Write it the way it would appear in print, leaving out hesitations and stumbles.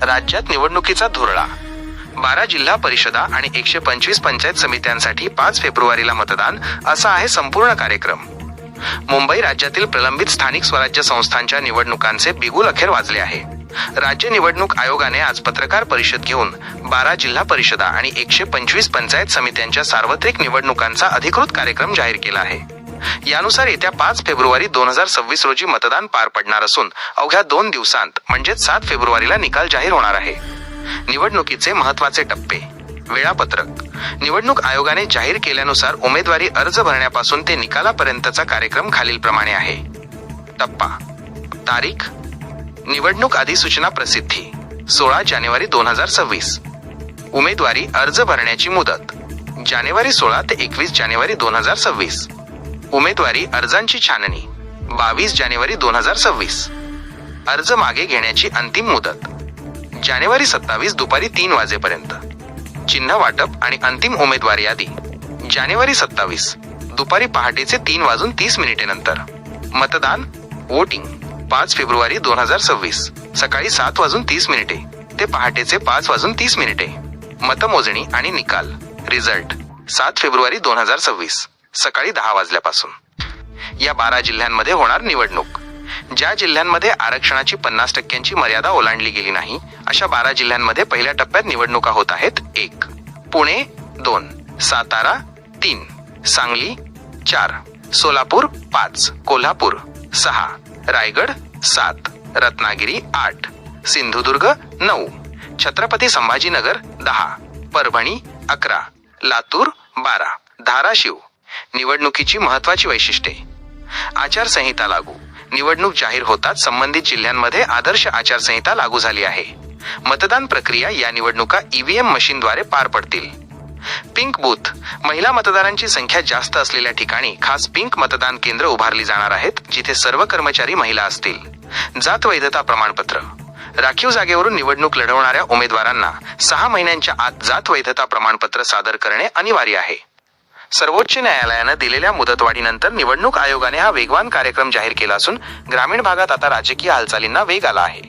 राज्यात निवडणुकीचा धुरळा. 12 जिल्हा परिषदा आणि 125 पंचायत समित्यांसाठी 5 फेब्रुवारीला मतदान, असा आहे संपूर्ण कार्यक्रम. मुंबई राज्यातील प्रलंबित स्थानिक स्वराज्य संस्थांच्या निवडणुकांचे बिगुल अखेर वाजले आहे. राज्य निवडणूक आयोगाने आज पत्रकार परिषद घेऊन 12 जिल्हा परिषदा आणि 125 पंचायत समित्यांच्या सार्वत्रिक निवडणुकांचा अधिकृत कार्यक्रम जाहीर केला आहे. यानुसार येत्या 5 फेब्रुवारी 2026 रोजी मतदान पार पडणार असून अवघ्या 2 दिवसांत म्हणजेच 7 फेब्रुवारीला निकाल जाहीर होणार आहे. निवडणुकीचे महत्त्वाचे टप्पे. वेळापत्रक. निवडणूक आयोगाने जाहीर केल्यानुसार उमेदवारी अर्ज भरण्यापासून ते निकालापर्यंतचा कार्यक्रम खालीलप्रमाणे आहे. टप्पा. तारीख. निवडणूक अधिसूचना प्रसिद्धी 16 जानेवारी 2026. उमेदवारी अर्ज भरण्याची मुदत जानेवारी 16 ते 21 जानेवारी 2026. उमेदवारी अर्जांची छाननी 22 जानेवारी 2026. अर्ज मागे घेण्याची अंतिम मुदत जानेवारी 27 दुपारी 3 वाजेपर्यंत. चिन्ह वाटप आणि अंतिम उमेदवारी यादी जानेवारी 27 दुपारी पहाटेचे 3:30 नंतर. मतदान वोटिंग 5 फेब्रुवारी 2026 सकाळी 7:30 ते पहाटेचे 5:30. मतमोजणी आणि निकाल रिझल्ट 7 फेब्रुवारी 2026 सकाळी 10 वाजल्यापासून. या 12 जिल्ह्यांमध्ये होणार निवडणूक. ज्या जिल्ह्यांमध्ये आरक्षणाची 50% मर्यादा ओलांडली गेली नाही अशा 12 जिल्ह्यांमध्ये पहिल्या टप्प्यात निवडणुका होत आहेत. 1. पुणे 2. सातारा 3. सांगली 4. सोलापूर 5. कोल्हापूर 6. रायगड 7. रत्नागिरी 8. सिंधुदुर्ग 9. छत्रपती संभाजीनगर 10. परभणी 11. लातूर 12. धाराशिव. निवडणुकीची महत्त्वाची वैशिष्ट्ये. आचारसंहिता लागू. निवडणूक जाहीर होताच संबंधित जिल्ह्यांमध्ये आदर्श आचारसंहिता लागू झाली आहे. मतदान प्रक्रिया या निवडणुका ईव्हीएम मशीनद्वारे पार पडतील. Pink booth. महिला मतदारांची संख्या जास्त असलेल्या ठिकाणी खास पिंक मतदान केंद्र उभारली जाणार आहेत, जिथे सर्व कर्मचारी महिला असतील. जात वैधता प्रमाणपत्र. राखीव जागेवरून निवडणूक लढवणाऱ्या उमेदवारांना 6 महिन्यांच्या आत जात वैधता प्रमाणपत्र सादर करणे अनिवार्य आहे. सर्वोच्च न्यायालयानं दिलेल्या मुदतवाढीनंतर निवडणूक आयोगाने हा वेगवान कार्यक्रम जाहीर केला असून ग्रामीण भागात आता राजकीय हालचालींना वेग आला आहे.